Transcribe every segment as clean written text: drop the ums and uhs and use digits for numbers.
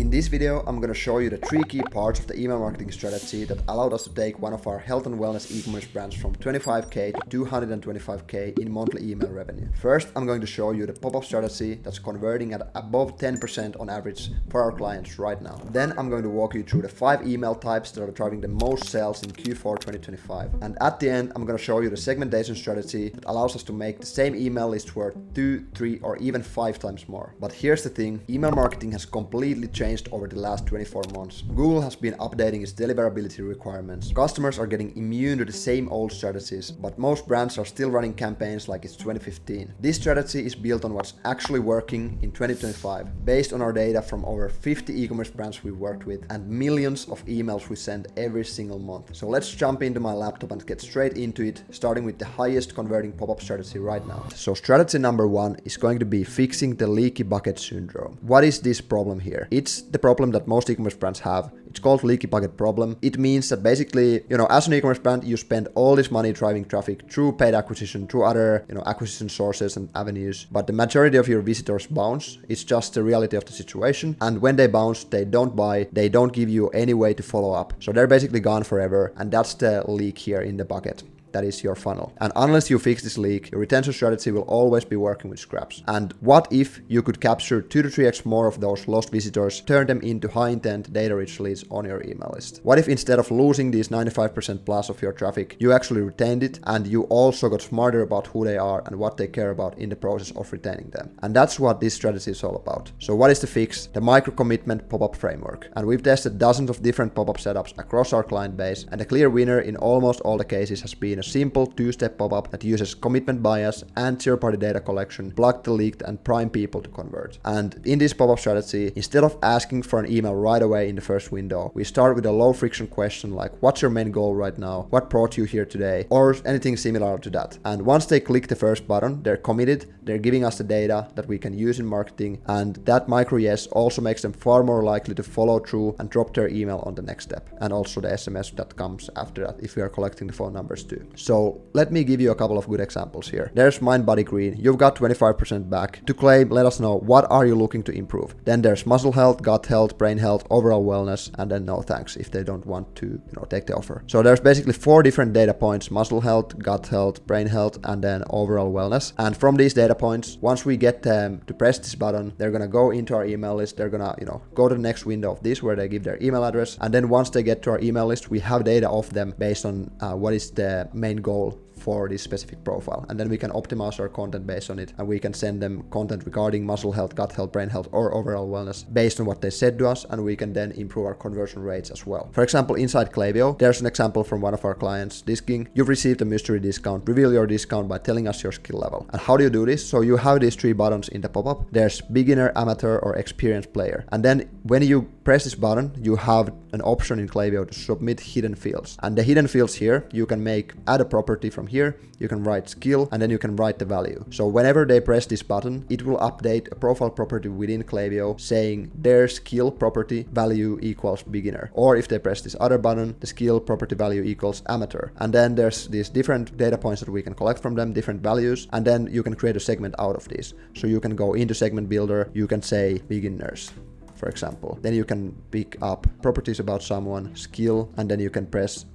In this video, I'm gonna show you the 3 key parts of the email marketing strategy that allowed us to take one of our health and wellness e-commerce brands from 25k to 225k in monthly email revenue. First, I'm going to show you the pop-up strategy that's converting at above 10% on average for our clients right now. Then I'm going to walk you through the 5 email types that are driving the most sales in Q4 2025. And at the end, I'm gonna show you the segmentation strategy that allows us to make the same email list worth 2, 3, or even 5 times more. But here's the thing, email marketing has completely changed over the last 24 months. Google has been updating its deliverability requirements. Customers are getting immune to the same old strategies, but most brands are still running campaigns like it's 2015. This strategy is built on what's actually working in 2025, based on our data from over 50 e-commerce brands we've worked with and millions of emails we send every single month. So let's jump into my laptop and get straight into it, starting with the highest converting pop-up strategy right now. So strategy number 1 is going to be fixing the leaky bucket syndrome. What is this problem here? It's the problem that most e-commerce brands have. It's called leaky bucket problem. It means that basically, as an e-commerce brand, you spend all this money driving traffic through paid acquisition, through other, acquisition sources and avenues, but the majority of your visitors bounce. It's just the reality of the situation. And when they bounce, they don't buy, they don't give you any way to follow up. So they're basically gone forever. And that's the leak here in the bucket. That is your funnel. And unless you fix this leak, your retention strategy will always be working with scraps. And what if you could capture 2 to 3x more of those lost visitors, turn them into high intent, data rich leads on your email list? What if instead of losing these 95% plus of your traffic, you actually retained it and you also got smarter about who they are and what they care about in the process of retaining them? And that's what this strategy is all about. So what is the fix? The micro commitment pop-up framework. And we've tested dozens of different pop-up setups across our client base, and the clear winner in almost all the cases has been a simple 2-step pop-up that uses commitment bias and third-party data collection, plug the leaked and prime people to convert. And in this pop-up strategy, instead of asking for an email right away in the first window, we start with a low friction question like, what's your main goal right now? What brought you here today? Or anything similar to that. And once they click the first button, they're committed, they're giving us the data that we can use in marketing, and that micro yes also makes them far more likely to follow through and drop their email on the next step. And also the SMS that comes after that if we are collecting the phone numbers too. So let me give you a couple of good examples here. There's Mindbody Green. You've got 25% back. To claim, let us know, what are you looking to improve? Then there's muscle health, gut health, brain health, overall wellness, and then no thanks if they don't want to, take the offer. So there's basically 4 different data points: muscle health, gut health, brain health, and then overall wellness. And from these data points, once we get them to press this button, they're gonna go into our email list. They're gonna, go to the next window of this where they give their email address. And then once they get to our email list, we have data of them based on what is the main goal for this specific profile, and then we can optimize our content based on it, and we can send them content regarding muscle health, gut health, brain health, or overall wellness based on what they said to us, and we can then improve our conversion rates as well. For example, inside Klaviyo, there's an example from one of our clients, Disking. You've received a mystery discount. Reveal your discount by telling us your skill level. And how do you do this? So you have these 3 buttons in the pop-up. There's beginner, amateur, or experienced player. And then when you press this button, you have an option in Klaviyo to submit hidden fields. And the hidden fields here, you can add a property from here, you can write skill, and then you can write the value. So whenever they press this button, it will update a profile property within Klaviyo saying their skill property value equals beginner. Or if they press this other button, the skill property value equals amateur. And then there's these different data points that we can collect from them, different values, and then you can create a segment out of these. So you can go into segment builder, you can say beginners, for example. Then you can pick up properties about someone, skill, and then you can press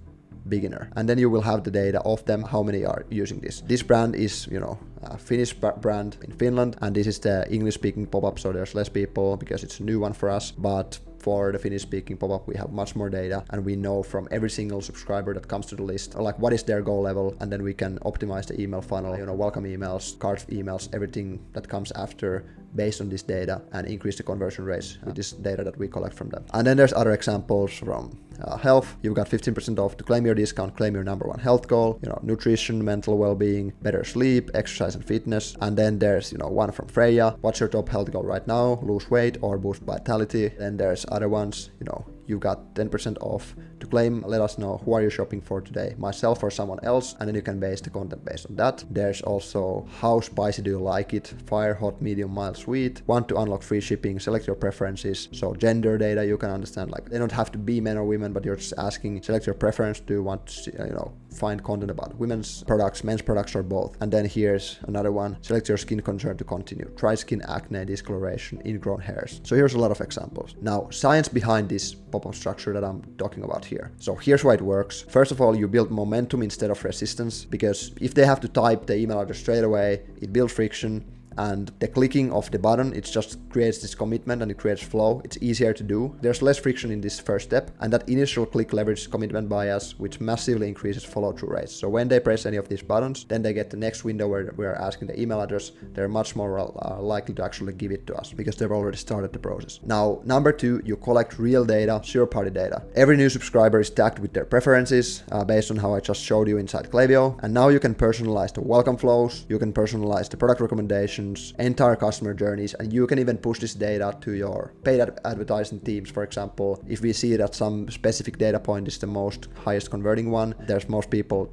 beginner, and then you will have the data of them, how many are using this. This brand is, a Finnish brand in Finland, and this is the English speaking pop-up, so there's less people because it's a new one for us, but for the Finnish speaking pop-up, we have much more data, and we know from every single subscriber that comes to the list, like what is their goal level, and then we can optimize the email funnel, welcome emails, cart emails, everything that comes after based on this data, and increase the conversion rates with this data that we collect from them. And then there's other examples from health. You've got 15% off. To claim your discount, claim your number 1 health goal, nutrition, mental well-being, better sleep, exercise and fitness. And then there's, one from Freya. What's your top health goal right now? Lose weight or boost vitality. Then there's other ones, you got 10% off. To claim, let us know who are you shopping for today, myself or someone else, and then you can base the content based on that. There's also how spicy do you like it, fire, hot, medium, mild, sweet. Want to unlock free shipping, select your preferences. So gender data, you can understand, like they don't have to be men or women, but you're just asking, select your preference. Do you want to find content about women's products, men's products, or both? And then here's another one, select your skin concern to continue, dry skin, acne, discoloration, ingrown hairs. So here's a lot of examples. Now, science behind this pop-up structure that I'm talking about here. So here's why it works. First of all, you build momentum instead of resistance, because if they have to type the email address straight away, it builds friction. And the clicking of the button, it just creates this commitment and it creates flow. It's easier to do. There's less friction in this first step, and that initial click leverages commitment bias, which massively increases follow-through rates. So when they press any of these buttons, then they get the next window where we're asking the email address. They're much more likely to actually give it to us because they've already started the process. Now, number 2, you collect real data, zero-party data. Every new subscriber is tagged with their preferences based on how I just showed you inside Klaviyo. And now you can personalize the welcome flows, you can personalize the product recommendations, entire customer journeys, and you can even push this data to your paid advertising teams. For example, if we see that some specific data point is the most highest converting one, there's most people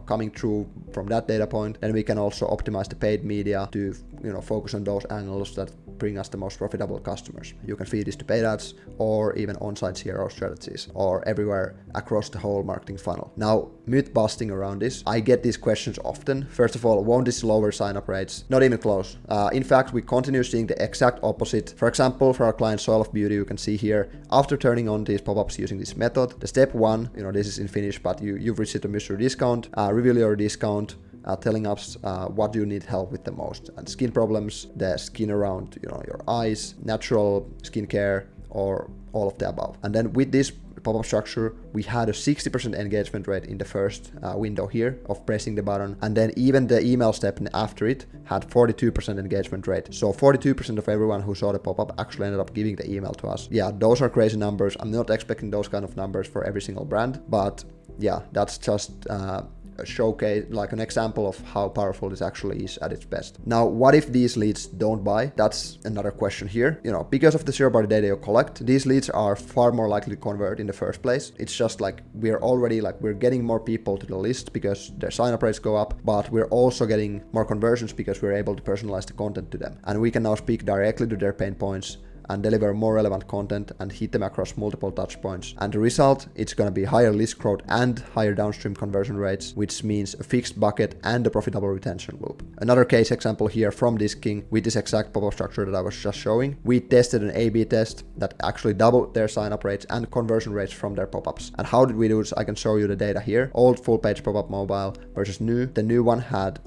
coming through from that data point, then we can also optimize the paid media to focus on those angles that bring us the most profitable customers. You can feed this to paid ads or even on-site CRO strategies or everywhere across the whole marketing funnel. Now, myth busting around this. I get these questions often. First of all, won't this lower sign-up rates? Not even close. In fact, we continue seeing the exact opposite. For example, for our client Soil of Beauty, you can see here, after turning on these pop-ups using this method, the step 1, this is in Finnish, but you've received a mystery discount, reveal your discount, telling us what you need help with the most, and skin problems, the skin around your eyes, natural skincare, or all of the above. And then with this pop-up structure, we had a 60% engagement rate in the first window here of pressing the button, and then even the email step after it had 42% engagement rate. So 42% of everyone who saw the pop-up actually ended up giving the email to us. Yeah, those are crazy numbers. I'm not expecting those kind of numbers for every single brand, but yeah, that's just a showcase, like an example of how powerful this actually is at its best. Now, what if these leads don't buy? That's another question here. Because of the zero-party data you collect, these leads are far more likely to convert in the first place. It's just like we're getting more people to the list because their sign-up rates go up, but we're also getting more conversions because we're able to personalize the content to them. And we can now speak directly to their pain points and deliver more relevant content and hit them across multiple touch points. And the result, it's going to be higher list growth and higher downstream conversion rates, which means a fixed bucket and a profitable retention loop. Another case example here from Disking with this exact pop-up structure that I was just showing. We tested an A/B test that actually doubled their sign-up rates and conversion rates from their pop-ups. And how did we do this? I can show you the data here. Old full page pop-up mobile versus new. The new one had,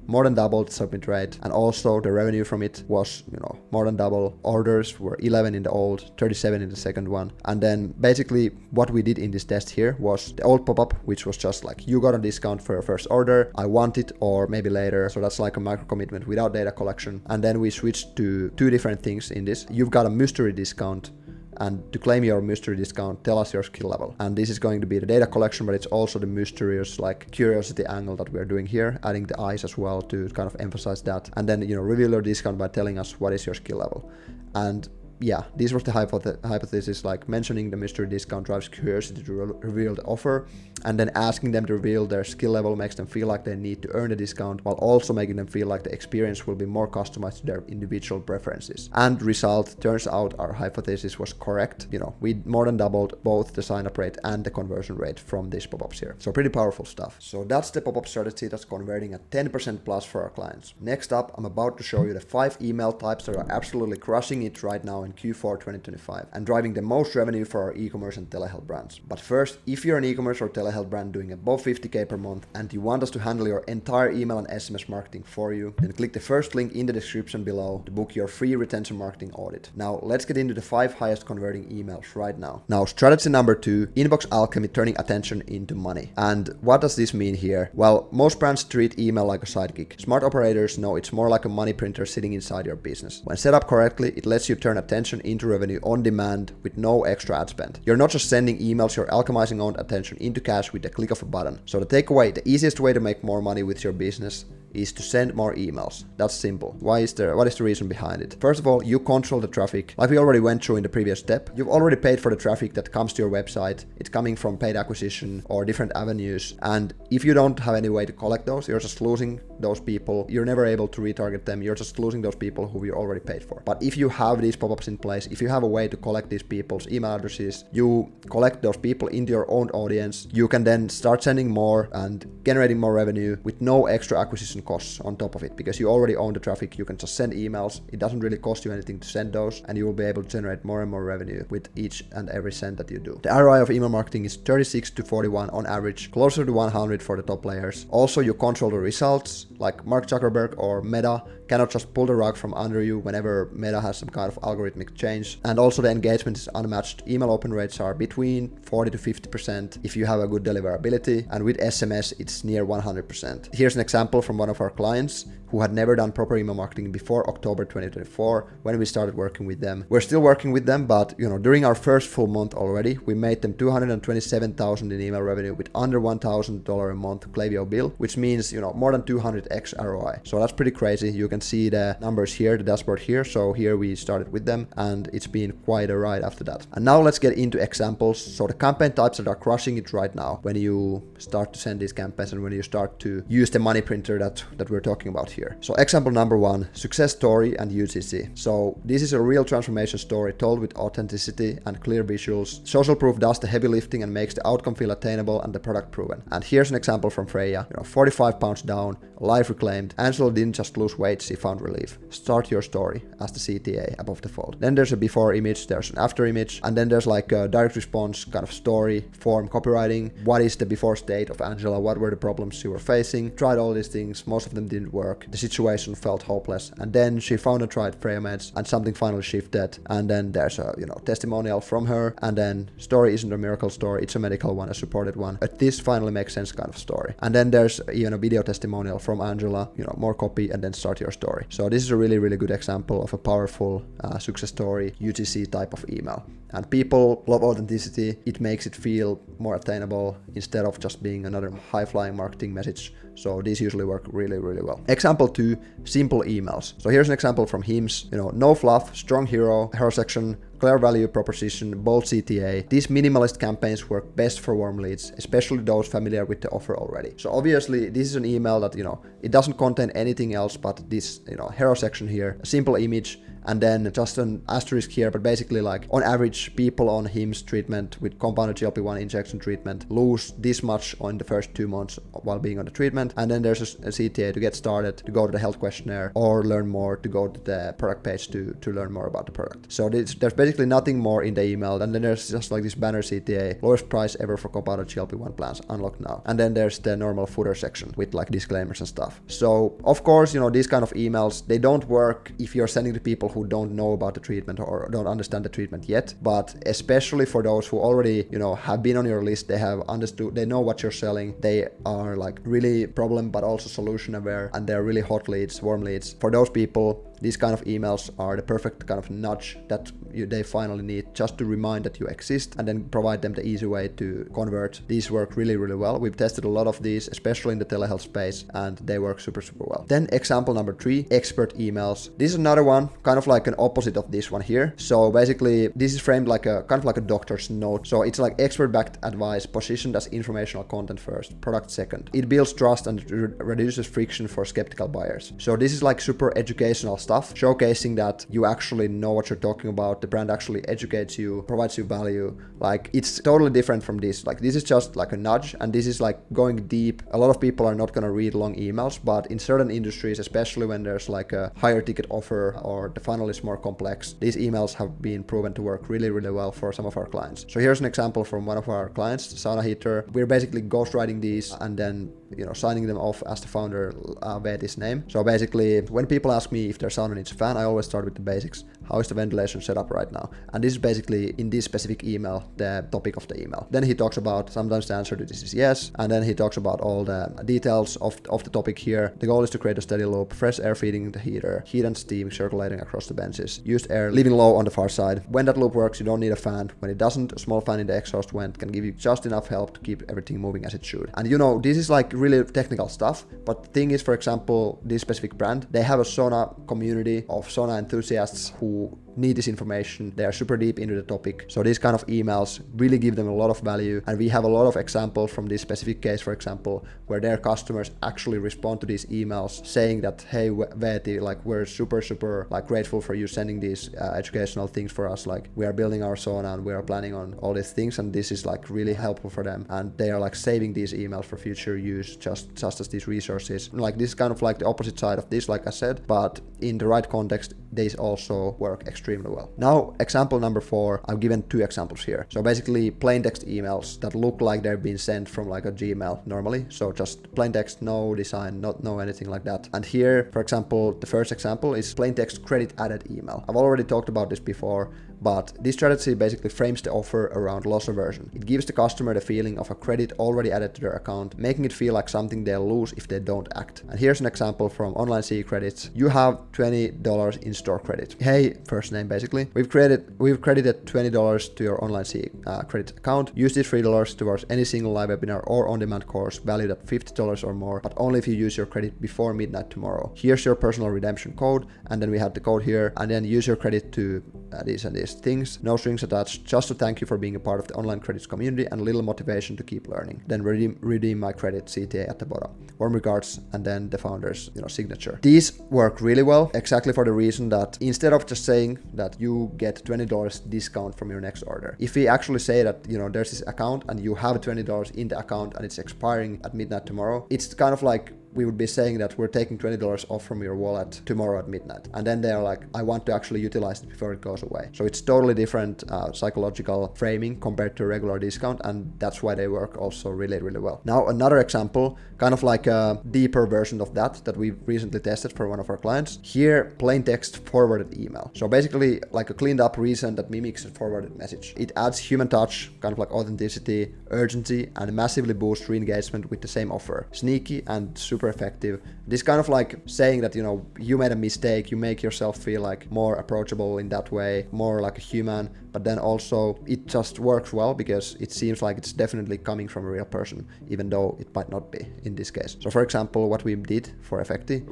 more than doubled submit rate, and also the revenue from it was more than double. Orders were 11 in the old, 37 in the second one. And then basically what we did in this test here was the old pop-up, which was just like, you got a discount for your first order, I want it, or maybe later. So that's like a micro commitment without data collection. And then we switched to 2 different things in this. You've got a mystery discount, and to claim your mystery discount, tell us your skill level. And this is going to be the data collection, but it's also the mysterious, like, curiosity angle that we're doing here, adding the eyes as well to kind of emphasize that. And then, reveal your discount by telling us what is your skill level. And yeah, this was the hypothesis, like mentioning the mystery discount drives curiosity to reveal the offer, and then asking them to reveal their skill level makes them feel like they need to earn the discount, while also making them feel like the experience will be more customized to their individual preferences. And result, turns out our hypothesis was correct. We more than doubled both the sign-up rate and the conversion rate from these pop-ups here. So pretty powerful stuff. So that's the pop-up strategy that's converting at 10% plus for our clients. Next up, I'm about to show you the 5 email types that are absolutely crushing it right now in Q4 2025 and driving the most revenue for our e-commerce and telehealth brands. But first, if you're an e-commerce or telehealth brand doing above 50k per month and you want us to handle your entire email and SMS marketing for you, then click the first link in the description below to book your free retention marketing audit. Now, let's get into the 5 highest converting emails right now. Now, strategy number 2, inbox alchemy, turning attention into money. And what does this mean here? Well, most brands treat email like a sidekick. Smart operators know it's more like a money printer sitting inside your business. When set up correctly, it lets you turn attention into revenue on demand with no extra ad spend. You're not just sending emails, you're alchemizing own attention into cash with the click of a button. So the takeaway, the easiest way to make more money with your business is to send more emails. That's simple. What is the reason behind it? First of all, you control the traffic. Like we already went through in the previous step, you've already paid for the traffic that comes to your website. It's coming from paid acquisition or different avenues. And if you don't have any way to collect those, you're just losing those people. You're never able to retarget them. You're just losing those people who you already paid for. But if you have these pop-ups in place, if you have a way to collect these people's email addresses, you collect those people into your own audience, you can then start sending more and generating more revenue with no extra acquisition costs on top of it, because you already own the traffic. You can just send emails. It doesn't really cost you anything to send those, and you will be able to generate more and more revenue with each and every cent that you do. The ROI of email marketing is 36 to 41 on average, closer to 100 for the top players. Also, you control the results, like Mark Zuckerberg or Meta cannot just pull the rug from under you whenever Meta has some kind of algorithmic change. And also the engagement is unmatched. Email open rates are between 40 to 50% if you have a good deliverability, and with SMS it's near 100%. Here's an example from one of our clients who had never done proper email marketing before October 2024 when we started working with them. We're still working with them, but during our first full month already, we made them $227,000 in email revenue with under $1,000 a month Klaviyo bill, which means more than 200x ROI. So that's pretty crazy. You can see the numbers here, the dashboard here. So here we started with them, and it's been quite a ride after that. And now let's get into examples. So the campaign types that are crushing it right now when you start to send these campaigns and when you start to use the money printer that we're talking about here. So example number 1, success story and UGC. So this is a real transformation story told with authenticity and clear visuals. Social proof does the heavy lifting and makes the outcome feel attainable and the product proven. And here's an example from Freya. 45 pounds down, life reclaimed. Angela didn't just lose weight, she found relief. Start your story as the CTA above the fold. Then there's a before image, there's an after image, and then there's like a direct response kind of story, form, copywriting. What is the before state of Angela? What were the problems she was facing? Tried all these things, most of them didn't work. The situation felt hopeless, and then she found and tried Freya meds, and something finally shifted. And then there's a testimonial from her, and then story isn't a miracle story, it's a medical one, a supported one. But this finally makes sense kind of story. And then there's even a video testimonial from Angela, more copy, and then start your story. So this is a really, really good example of a powerful success story, UGC type of email. And people love authenticity. It makes it feel more attainable instead of just being another high-flying marketing message. So these usually work really, really well. Example 2, simple emails. So here's an example from Hims. No fluff, strong hero section, clear value proposition, bold CTA. These minimalist campaigns work best for warm leads, especially those familiar with the offer already. So obviously this is an email that, it doesn't contain anything else but this, hero section here, a simple image, and then just an asterisk here, but basically like on average people on Hims treatment with compounded GLP-1 injection treatment lose this much in the first 2 months while being on the treatment. And then there's a CTA to get started, to go to the health questionnaire, or learn more, to go to the product page to learn more about the product. So there's basically nothing more in the email. And then there's just like this banner CTA, lowest price ever for compounded GLP-1 plans, unlocked now. And then there's the normal footer section with like disclaimers and stuff. So of course, these kind of emails, they don't work if you're sending to people who don't know about the treatment or don't understand the treatment yet. But especially for those who already, have been on your list, they have understood, they know what you're selling, they are like really problem but also solution aware, and they're really hot leads, warm leads. For those people, these kind of emails are the perfect kind of nudge that they finally need, just to remind that you exist and then provide them the easy way to convert. These work really, really well. We've tested a lot of these, especially in the telehealth space, and they work super, super well. Then example number 3, expert emails. This is another one, kind of like an opposite of this one here. So basically this is framed like a kind of like a doctor's note. So it's like expert-backed advice positioned as informational content first, product second. It builds trust and reduces friction for skeptical buyers. So this is like super educational stuff, showcasing that you actually know what you're talking about, the brand actually educates you, provides you value. Like it's totally different from this. Like this is just like a nudge, and this is like going deep. A lot of people are not going to read long emails, but in certain industries, especially when there's like a higher ticket offer or the funnel is more complex, these emails have been proven to work really, really well for some of our clients. So here's an example from one of our clients, the sauna heater. We're basically ghostwriting these and then signing them off as the founder via this name. So basically when people ask me if their sauna needs a fan, I always start with the basics. how is the ventilation set up right now? And this is basically in this specific email, the topic of the email. Then he talks about sometimes the answer to this is yes, and then he talks about all the details of the topic here. The goal is to create a steady loop, fresh air feeding the heater, heat and steam circulating across the benches, used air leaving low on the far side. When that loop works, you don't need a fan. When it doesn't, a small fan in the exhaust vent can give you just enough help to keep everything moving as it should. And you know, this is like really technical stuff, but the thing is, for example, this specific brand, they have a sauna community of sauna enthusiasts who need this information. They are super deep into the topic. So these kind of emails really give them a lot of value. And we have a lot of examples from this specific case, for example, where their customers actually respond to these emails saying that, hey, Veeti, like we're super like grateful for you sending these educational things for us. Like we are building our sauna and we are planning on all these things. And this is like really helpful for them. And they are like saving these emails for future use, just as these resources. Like this is kind of like the opposite side of this, like I said, but in the right context, these also work extremely well. Now, example number 4, I've given 2 examples here. So basically plain text emails that look like they're being sent from like a Gmail normally. So just plain text, no design, no anything like that. And here, for example, the first example is plain text credit added email. I've already talked about this before, but this strategy basically frames the offer around loss aversion. It gives the customer the feeling of a credit already added to their account, making it feel like something they'll lose if they don't act. And here's an example from Online C Credits. You have $20 in store credit. Hey, first name basically. We've credited $20 to your Online C credit account. Use this $3 towards any single live webinar or on-demand course valued at $50 or more, but only if you use your credit before midnight tomorrow. Here's your personal redemption code, and then we have the code here, and then use your credit to these and these things. No strings attached, just to thank you for being a part of the online credits community and a little motivation to keep learning. Then redeem my credit, CTA at the bottom. Warm regards, and then the founder's signature. These work really well, exactly for the reason that instead of just saying that you get $20 discount from your next order, if we actually say that there's this account and you have $20 in the account and it's expiring at midnight tomorrow, it's kind of like we would be saying that we're taking $20 off from your wallet tomorrow at midnight. And then they're like, I want to actually utilize it before it goes away. So it's totally different psychological framing compared to a regular discount. And that's why they work also really, really well. Now, another example, kind of like a deeper version of that we recently tested for one of our clients. Here, plain text forwarded email. So basically like a cleaned up reason that mimics a forwarded message. It adds human touch, kind of like authenticity, urgency, and massively boosts re-engagement with the same offer. Sneaky and super effective. This kind of like saying that you made a mistake, you make yourself feel like more approachable in that way, more like a human, but then also it just works well because it seems like it's definitely coming from a real person, even though it might not be in this case. So for example, what we did for Effecti,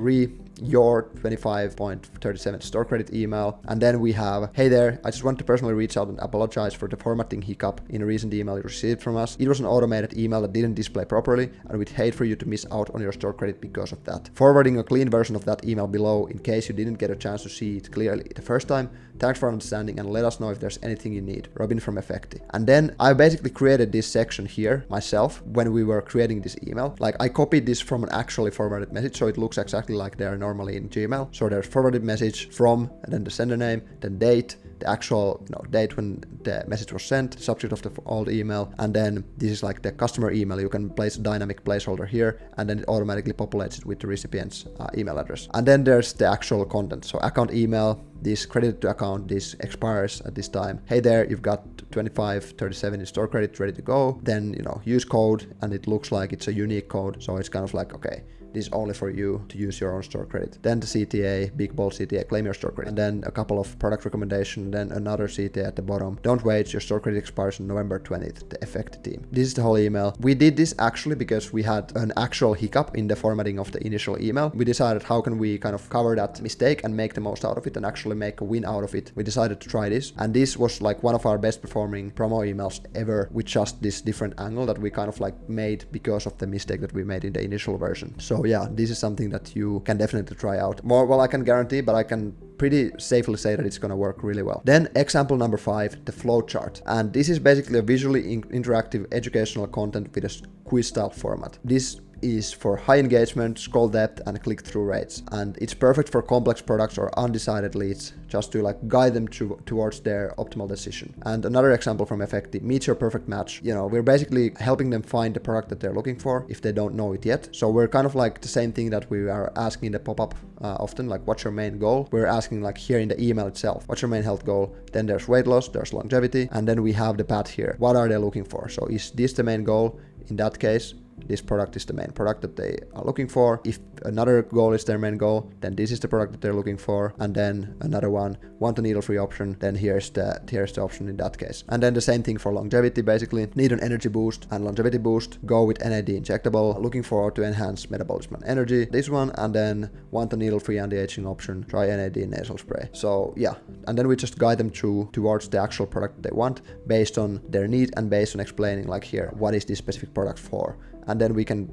your 25.37 store credit email, and then we have, hey there, I just want to personally reach out and apologize for the formatting hiccup in a recent email you received from us. It was an automated email that didn't display properly, and we'd hate for you to miss out on your store credit because of that. Forwarding a clean version of that email below in case you didn't get a chance to see it clearly the first time. Thanks for understanding and let us know if there's anything you need. Robin from Effecti. And then I basically created this section here myself when we were creating this email. Like I copied this from an actually forwarded message, so it looks exactly like they are normally in Gmail. So there's forwarded message from, and then the sender name, then date, the actual date when the message was sent, subject of the old email, and then this is like the customer email. You can place a dynamic placeholder here, and then it automatically populates it with the recipient's email address. And then there's the actual content. So account email, this credited to account, this expires at this time. Hey there, you've got 25.37 in store credit ready to go. Then use code, and it looks like it's a unique code. So it's kind of like, okay, this is only for you to use your own store credit. Then the CTA, big bold CTA, claim your store credit. And then a couple of product recommendations, then another CTA at the bottom. Don't wait, your store credit expires on November 20th, the Effecti team. This is the whole email. We did this actually because we had an actual hiccup in the formatting of the initial email. We decided how can we kind of cover that mistake and make the most out of it and actually make a win out of it. We decided to try this. And this was like one of our best performing promo emails ever with just this different angle that we kind of like made because of the mistake that we made in the initial version. So yeah, this is something that you can definitely try out. Well, I can guarantee, but I can pretty safely say that it's going to work really well. Then example number 5, the flowchart. And this is basically a visually interactive educational content with a quiz style format. This is for high engagement, scroll depth, and click-through rates. And it's perfect for complex products or undecided leads, just to like guide them towards their optimal decision. And another example from Effecti, meet your perfect match. We're basically helping them find the product that they're looking for if they don't know it yet. So we're kind of like the same thing that we are asking in the pop-up often, like what's your main goal? We're asking like here in the email itself, what's your main health goal? Then there's weight loss, there's longevity, and then we have the path here. What are they looking for? So is this the main goal? In that case, this product is the main product that they are looking for. If another goal is their main goal, then this is the product that they're looking for. And then another one, want a needle-free option, then here's the option in that case. And then the same thing for longevity, basically. Need an energy boost and longevity boost, go with NAD injectable, looking forward to enhance metabolism and energy, this one, and then want a needle-free anti-aging option, try NAD nasal spray. So yeah, and then we just guide them through towards the actual product they want based on their need and based on explaining like here, what is this specific product for? And then we can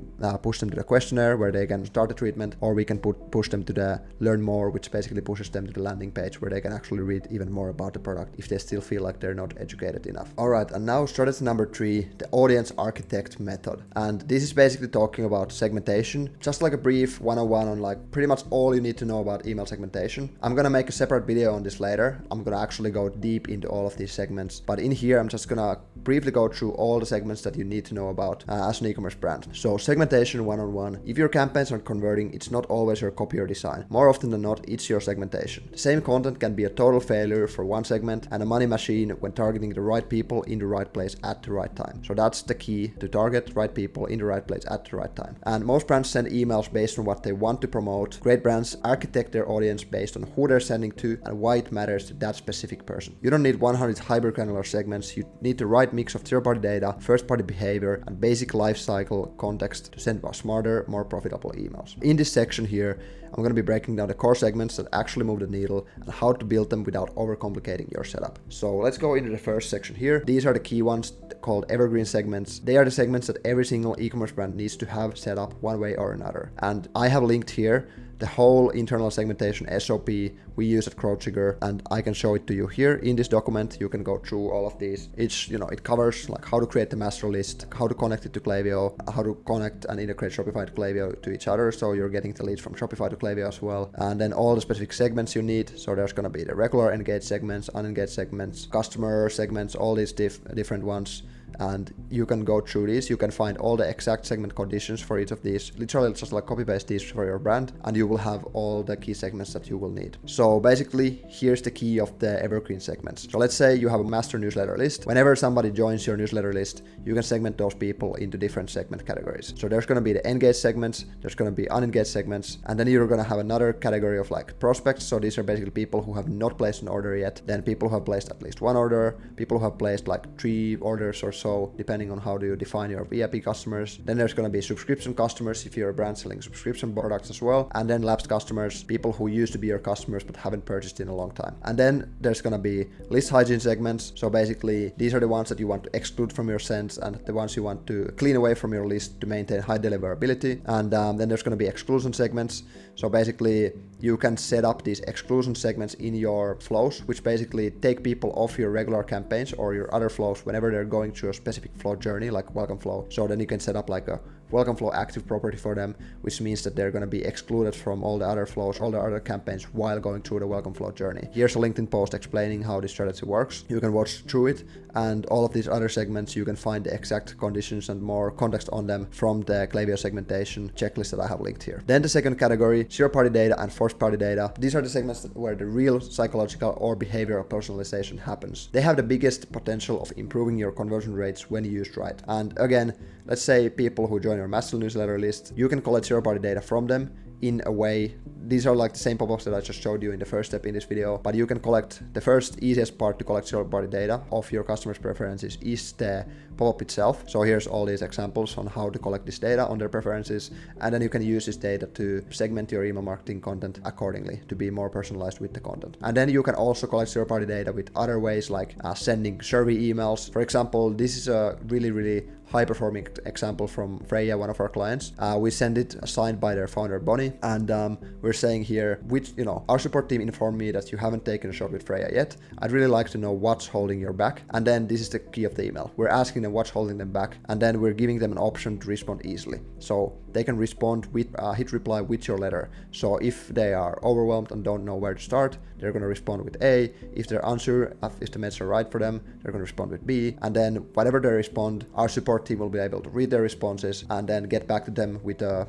push them to the questionnaire where they can start the treatment, or we can push them to the learn more, which basically pushes them to the landing page where they can actually read even more about the product if they still feel like they're not educated enough. All right, and now strategy number 3, the audience architect method. And this is basically talking about segmentation, just like a brief 101 on like pretty much all you need to know about email segmentation. I'm gonna make a separate video on this later. I'm gonna actually go deep into all of these segments, but in here I'm just gonna briefly go through all the segments that you need to know about as an e-commerce brand. So segmentation 101. If your campaigns aren't converting, it's not always your copy or design. More often than not, it's your segmentation. The same content can be a total failure for one segment and a money machine when targeting the right people in the right place at the right time. So that's the key, to target right people in the right place at the right time. And most brands send emails based on what they want to promote. Great brands architect their audience based on who they're sending to and why it matters to that specific person. You don't need 100 hyper-granular segments. You need the right mix of third-party data, first-party behavior, and basic life cycle context to send smarter, more profitable emails. In this section here, I'm going to be breaking down the core segments that actually move the needle and how to build them without overcomplicating your setup. So let's go into the first section here. These are the key ones called evergreen segments. They are the segments that every single e-commerce brand needs to have set up one way or another. And I have linked here the whole internal segmentation SOP we use at CrowdTrigger, and I can show it to you here in this document. You can go through all of these. It covers like how to create the master list, how to connect it to Klaviyo, how to connect and integrate Shopify to Klaviyo to each other, so you're getting the leads from Shopify to Klaviyo as well, and then all the specific segments you need. So there's going to be the regular engaged segments, unengaged segments, customer segments, all these different ones. And you can go through these. You can find all the exact segment conditions for each of these. Literally just like copy paste these for your brand, and you will have all the key segments that you will need. So basically, here's the key of the evergreen segments. So let's say you have a master newsletter list. Whenever somebody joins your newsletter list, you can segment those people into different segment categories. So there's going to be the engaged segments, there's going to be unengaged segments, and then you're going to have another category of like prospects. So these are basically people who have not placed an order yet, then people who have placed at least one order, people who have placed like 3 orders or so, depending on how do you define your VIP customers. Then there's going to be subscription customers if you're a brand selling subscription products as well. And then lapsed customers, people who used to be your customers but haven't purchased in a long time. And then there's going to be list hygiene segments. So basically, these are the ones that you want to exclude from your sends and the ones you want to clean away from your list to maintain high deliverability. And then there's going to be exclusion segments. So basically, you can set up these exclusion segments in your flows, which basically take people off your regular campaigns or your other flows whenever they're going through a specific flow journey, like welcome flow. So then you can set up like a welcome flow active property for them, which means that they're going to be excluded from all the other flows, all the other campaigns while going through the welcome flow journey. Here's a LinkedIn post explaining how this strategy works. You can watch through it, and all of these other segments, you can find the exact conditions and more context on them from the Klaviyo segmentation checklist that I have linked here. Then the second category, zero-party data and first-party data. These are the segments where the real psychological or behavioral personalization happens. They have the biggest potential of improving your conversion rates when used right. And again, let's say people who join your master newsletter list, you can collect zero-party data from them in a way. These are like the same pop-ups that I just showed you in the first step in this video, but you can collect the first easiest part to collect zero-party data of your customers' preferences is the pop-up itself. So here's all these examples on how to collect this data on their preferences, and then you can use this data to segment your email marketing content accordingly to be more personalized with the content. And then you can also collect zero-party data with other ways like sending survey emails. For example, this is a really high-performing example from Freya, one of our clients. We send it signed by their founder Bonnie, and we're saying here, our support team informed me that you haven't taken a shot with Freya yet. I'd really like to know what's holding your back. And then this is the key of the email. We're asking them what's holding them back, and then we're giving them an option to respond easily. So they can respond with hit reply with your letter. So if they are overwhelmed and don't know where to start, they're going to respond with A. If they're unsure if the meds are right for them, they're going to respond with B. And then whatever they respond, our support team will be able to read their responses and then get back to them with a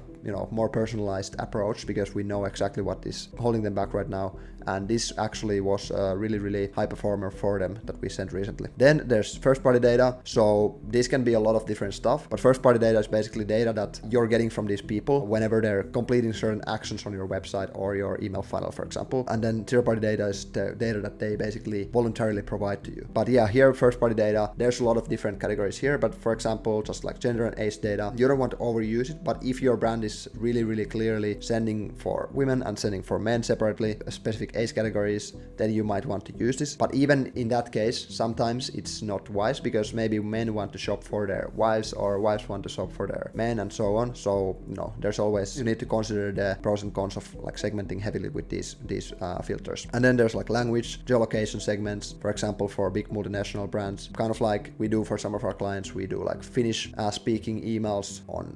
more personalized approach, because we know exactly what is holding them back right now. And this actually was a really high performer for them that we sent recently. Then there's first party data. So this can be a lot of different stuff, but first party data is basically data that you're getting from these people whenever they're completing certain actions on your website or your email funnel, for example. And then third party data is the data that they basically voluntarily provide to you. But yeah, here first party data, there's a lot of different categories here, but for example, just like gender and age data, you don't want to overuse it, but if your brand is really clearly sending for women and sending for men separately, specific age categories, then you might want to use this. But even in that case, sometimes it's not wise, because maybe men want to shop for their wives or wives want to shop for their men and so on. So there's always, you need to consider the pros and cons of like segmenting heavily with these filters. And then there's like language, geolocation segments, for example, for big multinational brands, kind of like we do for some of our clients. We do like Finnish speaking emails on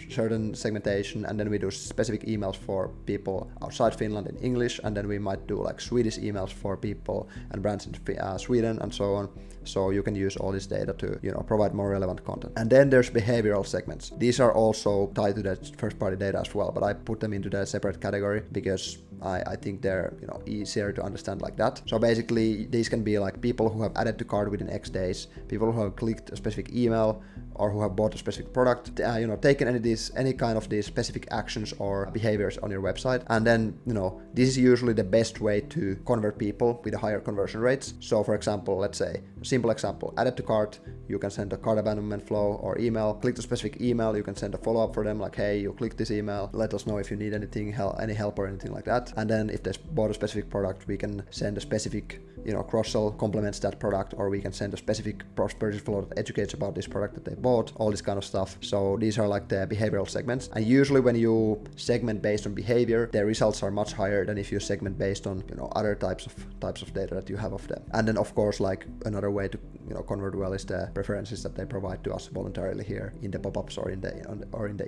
certain segmentation, and then we do specific emails for people outside Finland in English, and then we might do like Swedish emails for people and brands in Sweden and so on. So you can use all this data to provide more relevant content. And then there's behavioral segments. These are also tied to the first party data as well, but I put them into the separate category because I think they're easier to understand like that. So basically these can be like people who have added to cart within X days, people who have clicked a specific email, or who have bought a specific product, taken any kind of these specific actions or behaviors on your website. And then this is usually the best way to convert people with a higher conversion rates. So for example, let's say a simple example, added to cart, you can send a cart abandonment flow or email. Click the specific email, you can send a follow-up for them like, hey, you clicked this email, let us know if you need any help or anything like that. And then if they bought a specific product, we can send a specific cross-sell complements that product, or we can send a specific purchase flow that educates about this product that they bought, all this kind of stuff. So these are like the behavioral segments. And usually when you segment based on behavior, the results are much higher than if you segment based on other types of data that you have of them. And then of course, like another way to convert well is the preferences that they provide to us voluntarily here in the pop-ups or in the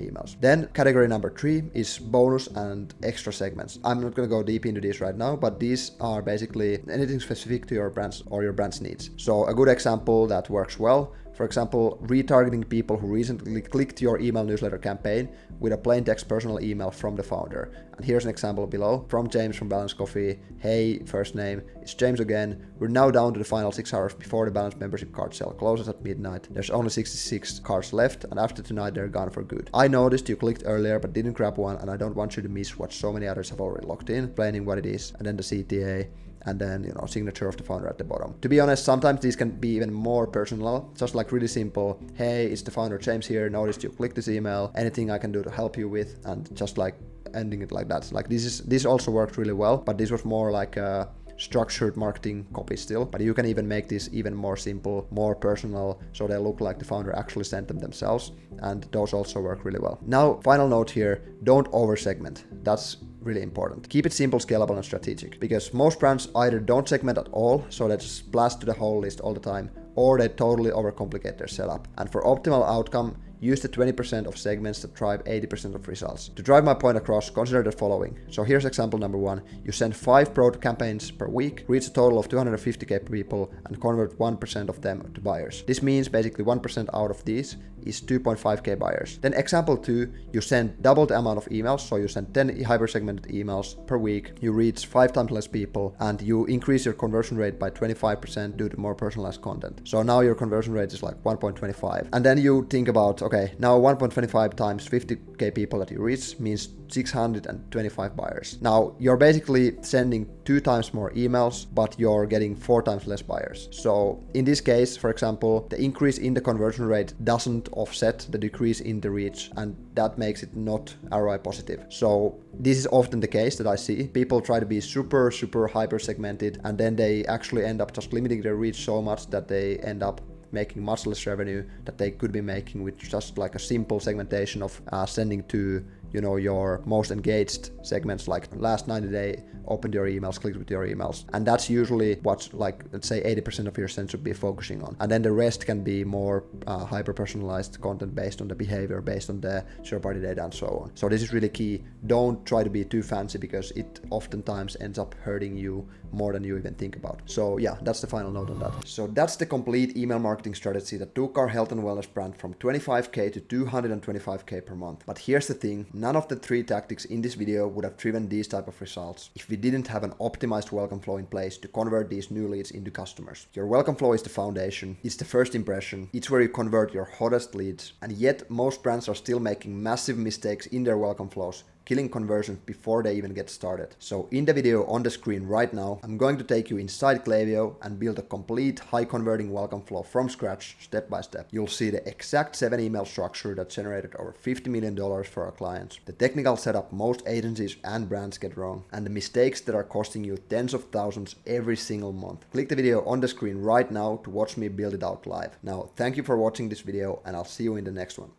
emails. Then category number 3 is bonus and extra segments. I'm not going to go deep into this right now, but these are basically anything specific to your brands or your brand's needs. So a good example that works well, for example, retargeting people who recently clicked your email newsletter campaign with a plain text personal email from the founder. And here's an example below from James from Balance Coffee. Hey, first name, it's James again. We're now down to the final 6 hours before the Balance membership card sale closes at midnight. There's only 66 cards left, and after tonight they're gone for good. I noticed you clicked earlier but didn't grab one, and I don't want you to miss what so many others have already locked in, explaining what it is, and then the CTA, and then signature of the founder at the bottom. To be honest, sometimes these can be even more personal, just like really simple, hey, it's the founder James here, noticed you clicked this email, anything I can do to help you with, and just like ending it like that. Like this also worked really well, but this was more like a structured marketing copy still, but you can even make this even more simple, more personal, so they look like the founder actually sent them themselves, and those also work really well. Now, final note here, don't over segment. That's really important. Keep it simple, scalable, and strategic, because most brands either don't segment at all, so they just blast to the whole list all the time, or they totally overcomplicate their setup. And for optimal outcome, use the 20% of segments that drive 80% of results. To drive my point across, consider the following. So here's example number 1. You send 5 pro campaigns per week, reach a total of 250k people, and convert 1% of them to buyers. This means basically 1% out of these is 2.5k buyers. Then example 2, you send double the amount of emails, so you send 10 hyper-segmented emails per week, you reach 5 times less people, and you increase your conversion rate by 25% due to more personalized content. So now your conversion rate is like 1.25. And then you think about, okay, now 1.25 times 50k people that you reach means 625 buyers. Now you're basically sending 2 times more emails, but you're getting 4 times less buyers. So in this case, for example, the increase in the conversion rate doesn't offset the decrease in the reach, and that makes it not ROI positive. So this is often the case that I see. People try to be super hyper segmented, and then they actually end up just limiting their reach so much that they end up making much less revenue that they could be making with just like a simple segmentation of sending to your most engaged segments, like last 90 days, opened your emails, clicked with your emails. And that's usually what, like, let's say 80% of your send should be focusing on. And then the rest can be more hyper-personalized content based on the behavior, based on the third-party data and so on. So this is really key. Don't try to be too fancy, because it oftentimes ends up hurting you more than you even think about. So yeah, that's the final note on that. So that's the complete email marketing strategy that took our health and wellness brand from 25k to 225k per month. But here's the thing, none of the 3 tactics in this video would have driven these type of results if we didn't have an optimized welcome flow in place to convert these new leads into customers. Your welcome flow is the foundation, it's the first impression, it's where you convert your hottest leads, and yet most brands are still making massive mistakes in their welcome flows, killing conversions before they even get started. So in the video on the screen right now, I'm going to take you inside Klaviyo and build a complete high converting welcome flow from scratch, step by step. You'll see the exact 7 email structure that generated over $50 million for our clients, the technical setup most agencies and brands get wrong, and the mistakes that are costing you tens of thousands every single month. Click the video on the screen right now to watch me build it out live. Now, thank you for watching this video, and I'll see you in the next one.